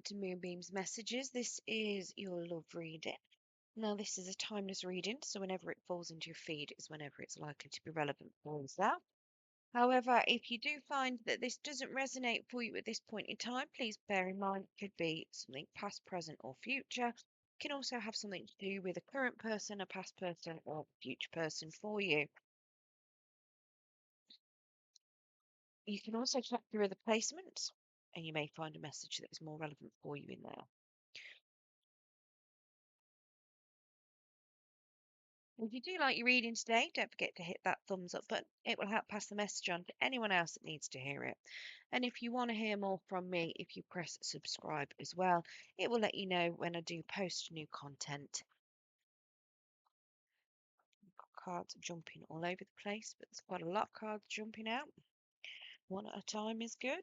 to Moonbeam's messages. This is your love reading. Now, this is a timeless reading, so whenever it falls into your feed is whenever it's likely to be relevant for yourself. However, if you do find that this doesn't resonate for you at this point in time, please bear in mind it could be something past, present, or future. It can also have something to do with a current person, a past person, or a future person for you. You can also check through other placements, and you may find a message that is more relevant for you in there. If you do like your reading today, don't forget to hit that thumbs up button. It will help pass the message on to anyone else that needs to hear it. And if you want to hear more from me, if you press subscribe as well, it will let you know when I do post new content. Got cards jumping all over the place, but there's quite a lot of cards jumping out. One at a time is good.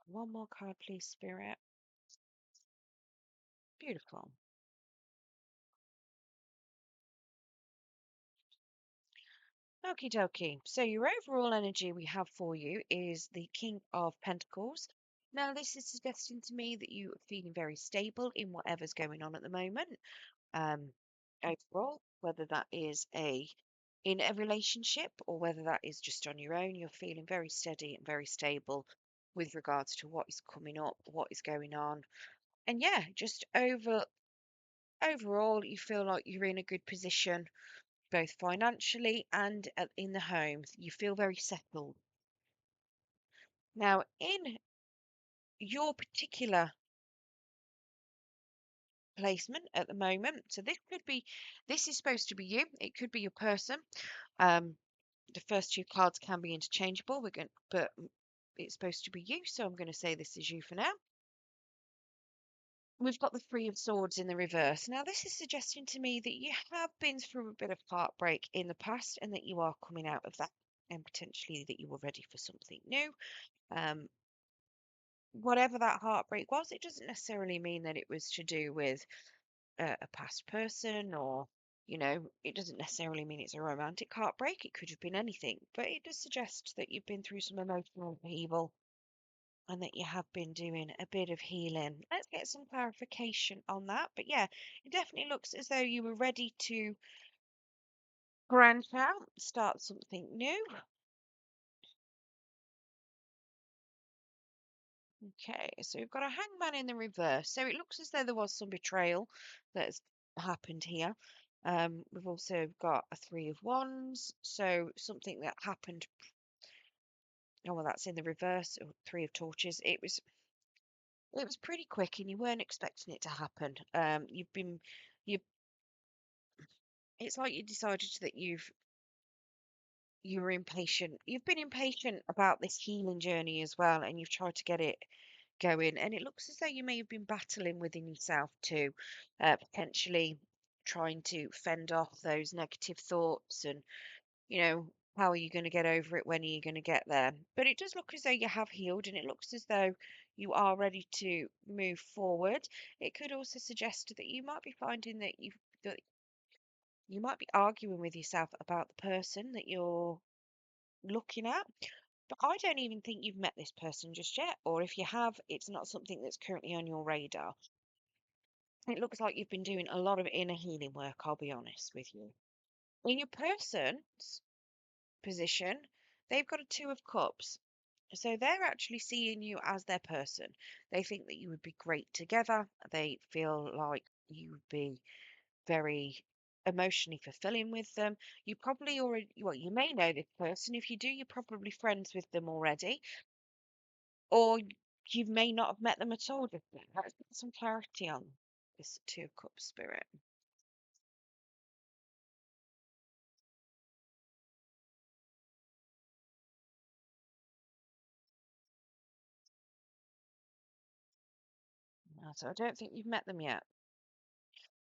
One more card, please, Spirit. Beautiful. Okie dokie. So your overall energy we have for you is the King of Pentacles. Now, this is suggesting to me that you are feeling very stable in whatever's going on at the moment. Um, Overall, whether that is in a relationship or whether that is just on your own, you're feeling very steady and very stable with regards to what is coming up, what is going on. And yeah, just overall, you feel like you're in a good position both financially and in the home. You feel very settled. Now, in your particular placement at the moment, so this is supposed to be you. It could be your person. Um, the first two cards can be interchangeable. But it's supposed to be you, so I'm going to say this is you for now. We've got the Three of Swords in the reverse. Now, this is suggesting to me that you have been through a bit of heartbreak in the past and that you are coming out of that, and potentially that you were ready for something new. Um, Whatever that heartbreak was, it doesn't necessarily mean that it was to do with a past person or, it doesn't necessarily mean it's a romantic heartbreak. It could have been anything, but it does suggest that you've been through some emotional upheaval and that you have been doing a bit of healing. Let's get some clarification on that. But yeah, it definitely looks as though you were ready to branch out, start something new. Okay, so we've got a hangman in the reverse. So it looks as though there was some betrayal that's happened here. We've also got a Three of Wands, so something that happened. Oh, well, that's in the reverse. Or Three of Torches. It was pretty quick, and you weren't expecting it to happen. You. It's like you decided that you were impatient. You've been impatient about this healing journey as well, and you've tried to get it going. And it looks as though you may have been battling within yourself too, potentially trying to fend off those negative thoughts and, how are you going to get over it? When are you going to get there? But it does look as though you have healed and it looks as though you are ready to move forward. It could also suggest that you might be finding that you might be arguing with yourself about the person that you're looking at. But I don't even think you've met this person just yet, or if you have, it's not something that's currently on your radar. It looks like you've been doing a lot of inner healing work, I'll be honest with you. In your person's position, they've got a Two of Cups. So they're actually seeing you as their person. They think that you would be great together. They feel like you would be very emotionally fulfilling with them. You probably already, well, you may know this person. If you do, you're probably friends with them already, or you may not have met them at all just yet. Let's get some clarity on this Two of Cups spirit. So I don't think you've met them yet.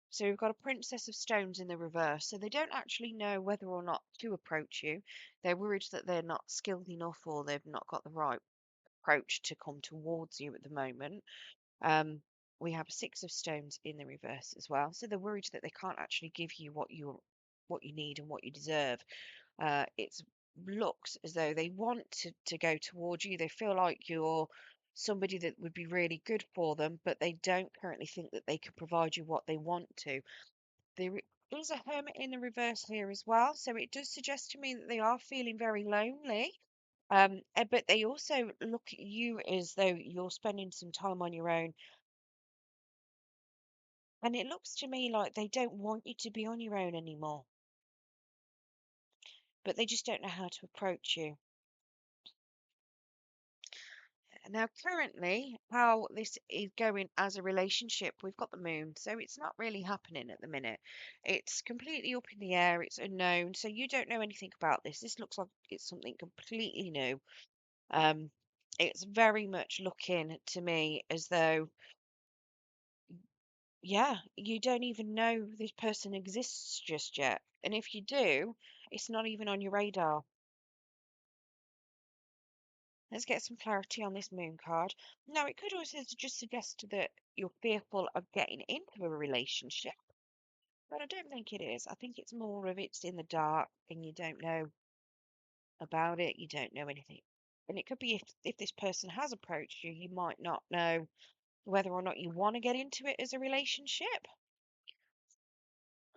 So we've got a Princess of Stones in the reverse. So they don't actually know whether or not to approach you. They're worried that they're not skilled enough or they've not got the right approach to come towards you at the moment. Um, we have a Six of Stones in the reverse as well. So they're worried that they can't actually give you what what you need and what you deserve. It looks as though they want to go towards you. They feel like you're somebody that would be really good for them, but they don't currently think that they can provide you what they want to. There is a hermit in the reverse here as well, so it does suggest to me that they are feeling very lonely. But they also look at you as though you're spending some time on your own, and it looks to me like they don't want you to be on your own anymore, but they just don't know how to approach you. Now, currently, how this is going as a relationship, we've got the moon, so it's not really happening at the minute. It's completely up in the air, it's unknown, so you don't know anything about this. This looks like it's something completely new. Um, it's very much looking to me as though, yeah, you don't even know this person exists just yet. And if you do, it's not even on your radar. Let's get some clarity on this moon card. Now, it could also just suggest that you're fearful of getting into a relationship, but I don't think it is. I think it's more of it's in the dark and you don't know about it, you don't know anything. And it could be if this person has approached you, you might not know whether or not you want to get into it as a relationship.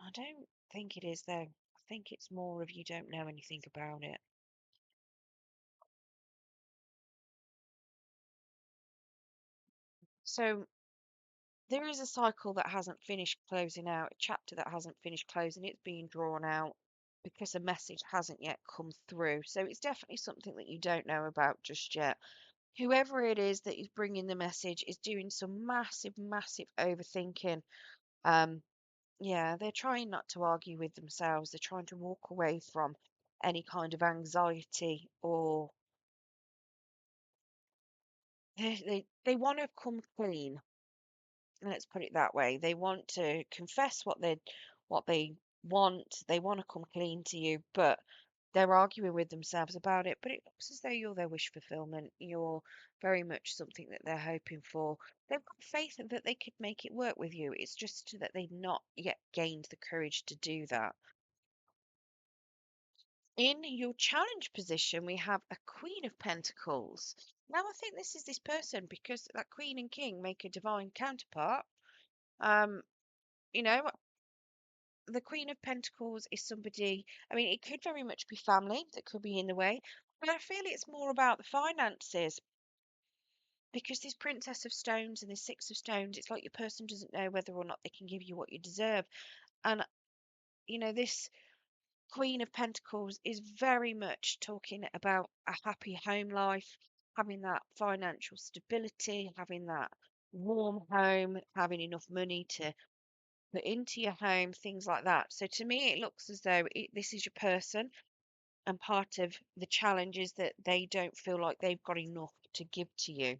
I don't think it is, though. I think it's more of you don't know anything about it. So there is a cycle that hasn't finished closing out, a chapter that hasn't finished closing. It's being drawn out because a message hasn't yet come through. So it's definitely something that you don't know about just yet. Whoever it is that is bringing the message is doing some massive, massive overthinking. Um, yeah, they're trying not to argue with themselves. They're trying to walk away from any kind of anxiety or they want to come clean. Let's put it that way. They want to confess what they want. They want to come clean to you, but they're arguing with themselves about it. But it looks as though you're their wish fulfillment. You're very much something that they're hoping for. They've got faith that they could make it work with you. It's just that they've not yet gained the courage to do that. In your challenge position, we have a Queen of Pentacles. Now, I think this is this person because that Queen and King make a divine counterpart. Um, you know, the Queen of Pentacles is somebody, I mean, it could very much be family that could be in the way, but I feel it's more about the finances because this Princess of Stones and this Six of Stones, it's like your person doesn't know whether or not they can give you what you deserve. And, this Queen of Pentacles is very much talking about a happy home life, having that financial stability, having that warm home, having enough money to put into your home, things like that. So to me, it looks as though this is your person, and part of the challenge is that they don't feel like they've got enough to give to you.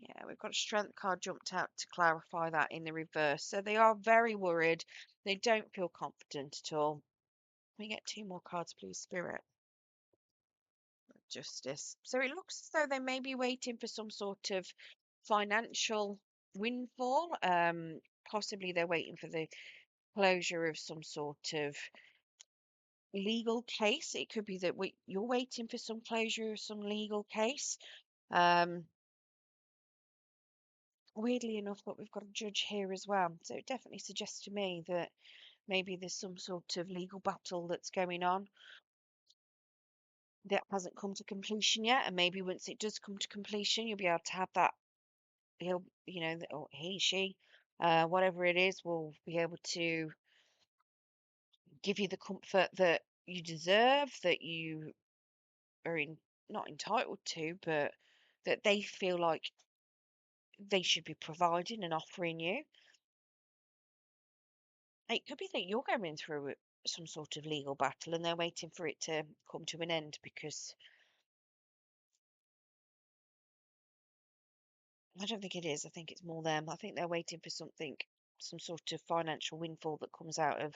Yeah, we've got a strength card jumped out to clarify that in the reverse. So they are very worried. They don't feel confident at all. Can we get two more cards, please, Spirit? Justice. So it looks as though they may be waiting for some sort of financial windfall. Possibly they're waiting for the closure of some sort of legal case. It could be that you're waiting for some closure of some legal case. Um, Weirdly enough, but we've got a judge here as well. So it definitely suggests to me that maybe there's some sort of legal battle that's going on that hasn't come to completion yet. And maybe once it does come to completion, you'll be able to have that, or he, she, whatever it is, will be able to give you the comfort that you deserve, that you are not entitled to, but that they feel like they should be providing and offering you. It could be that you're going through some sort of legal battle and they're waiting for it to come to an end because I don't think it is. I think it's more them. I think they're waiting for something, some sort of financial windfall that comes out of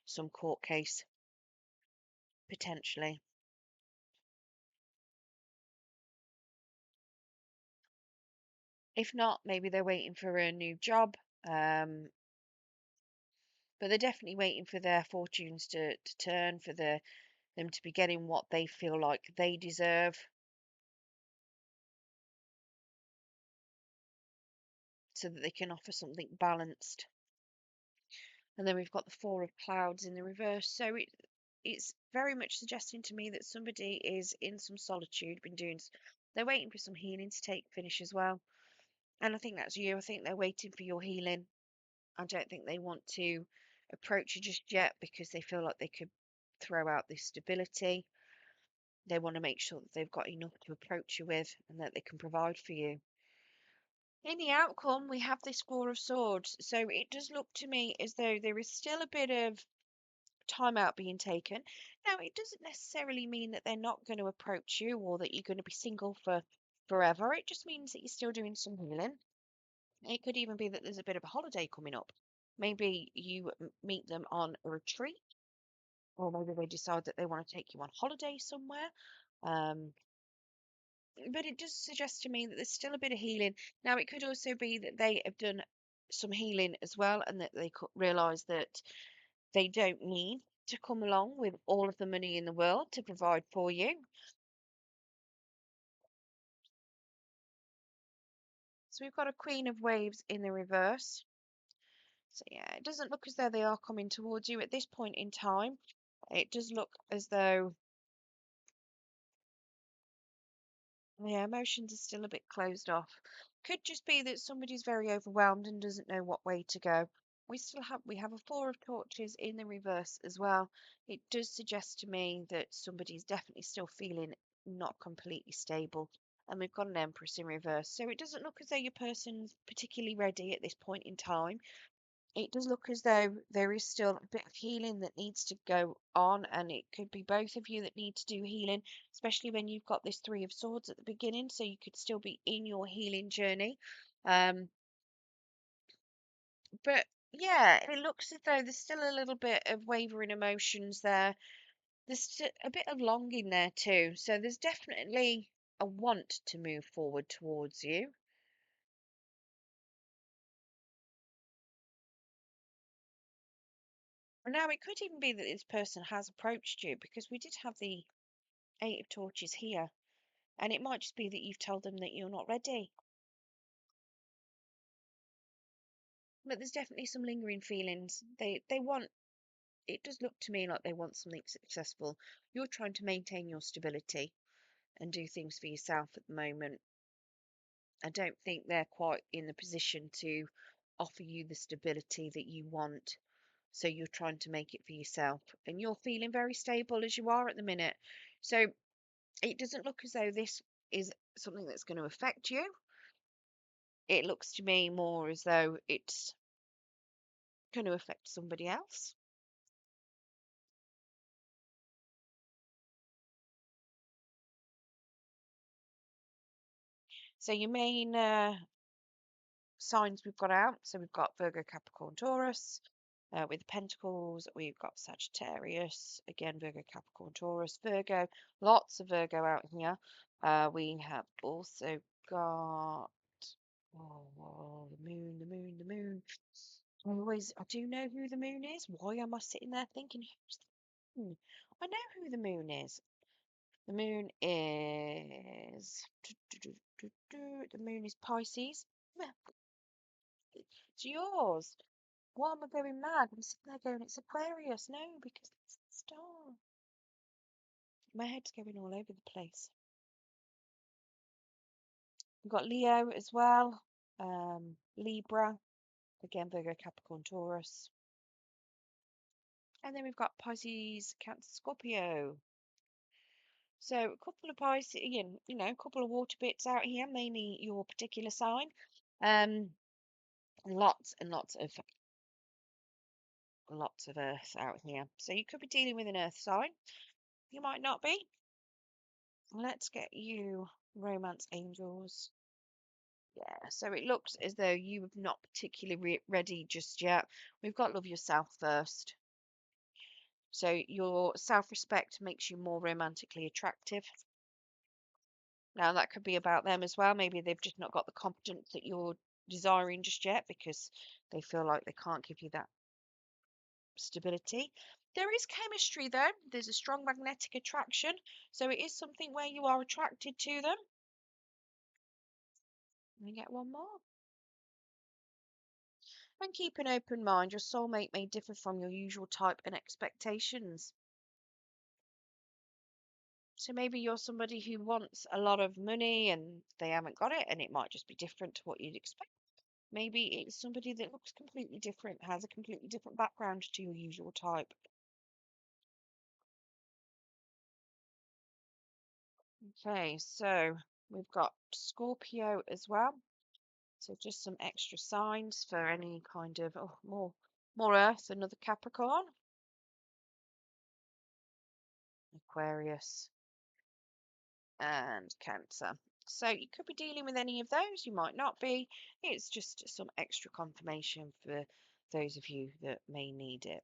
some court case, potentially. If not, maybe they're waiting for a new job. Um, But they're definitely waiting for their fortunes to turn, for them to be getting what they feel like they deserve, so that they can offer something balanced. And then we've got the Four of Clouds in the reverse. So it's very much suggesting to me that somebody is in some solitude, been doing, they're waiting for some healing to take finish as well. And I think that's you. I think they're waiting for your healing. I don't think they want to approach you just yet because they feel like they could throw out this stability. They want to make sure that they've got enough to approach you with and that they can provide for you. In the outcome, we have this Four of Swords. So it does look to me as though there is still a bit of time out being taken. Now, it doesn't necessarily mean that they're not going to approach you or that you're going to be single for forever. It just means that you're still doing some healing. It could even be that there's a bit of a holiday coming up. Maybe you meet them on a retreat, or maybe they decide that they want to take you on holiday somewhere. Um, but it does suggest to me that there's still a bit of healing. Now, it could also be that they have done some healing as well, and that they could realise that they don't need to come along with all of the money in the world to provide for you. So we've got a Queen of Waves in the reverse. So yeah, it doesn't look as though they are coming towards you at this point in time. It does look as though, yeah, emotions are still a bit closed off. Could just be that somebody's very overwhelmed and doesn't know what way to go. We have a Four of Torches in the reverse as well. It does suggest to me that somebody's definitely still feeling not completely stable. And we've got an Empress in reverse. So it doesn't look as though your person's particularly ready at this point in time. It does look as though there is still a bit of healing that needs to go on, and it could be both of you that need to do healing, especially when you've got this Three of Swords at the beginning, so you could still be in your healing journey. Um, but yeah, it looks as though there's still a little bit of wavering emotions there. There's a bit of longing there too, so there's definitely a want to move forward towards you. Now, it could even be that this person has approached you because we did have the Eight of Torches here. And it might just be that you've told them that you're not ready. But there's definitely some lingering feelings. They want, it does look to me like they want something successful. You're trying to maintain your stability and do things for yourself at the moment. I don't think they're quite in the position to offer you the stability that you want. So you're trying to make it for yourself. And you're feeling very stable as you are at the minute. So it doesn't look as though this is something that's going to affect you. It looks to me more as though it's going to affect somebody else. So your main signs we've got out. So we've got Virgo, Capricorn, Taurus. With Pentacles, we've got Sagittarius, again Virgo, Capricorn, Taurus, Virgo. Lots of Virgo out here. We have also got the moon, the moon, the moon. I do know who the moon is. Why am I sitting there thinking who's the moon? I know who the moon is. The moon is the moon is Pisces. Yeah, it's yours. Why am I going mad? I'm sitting there going, it's Aquarius. No, because it's the star. My head's going all over the place. We've got Leo as well. Libra. Again, Virgo, Capricorn, Taurus. And then we've got Pisces, Cancer, Scorpio. So a couple of Pisces, a couple of water bits out here, mainly your particular sign. Lots and lots of earth out here. So you could be dealing with an earth sign. You might not be. Let's get you romance angels. Yeah, so it looks as though you have not particularly ready just yet. We've got love yourself first. So your self-respect makes you more romantically attractive. Now that could be about them as well. Maybe they've just not got the confidence that you're desiring just yet because they feel like they can't give you that. stability. There is chemistry though. There's a strong magnetic attraction, so it is something where you are attracted to them. And you get one more. And keep an open mind. Your soulmate may differ from your usual type and expectations. So maybe you're somebody who wants a lot of money and they haven't got it, and it might just be different to what you'd expect. Maybe it's somebody that looks completely different, has a completely different background to your usual type. Okay, so we've got Scorpio as well. So just some extra signs for any kind of more Earth, another Capricorn, Aquarius, and Cancer. So you could be dealing with any of those, you might not be. It's just some extra confirmation for those of you that may need it.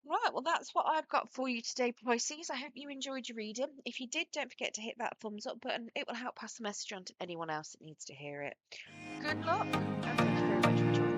Right, well, that's what I've got for you today, Pisces. I hope you enjoyed your reading. If you did, don't forget to hit that thumbs up button. It will help pass the message on to anyone else that needs to hear it. Good luck, and thank you very much for joining.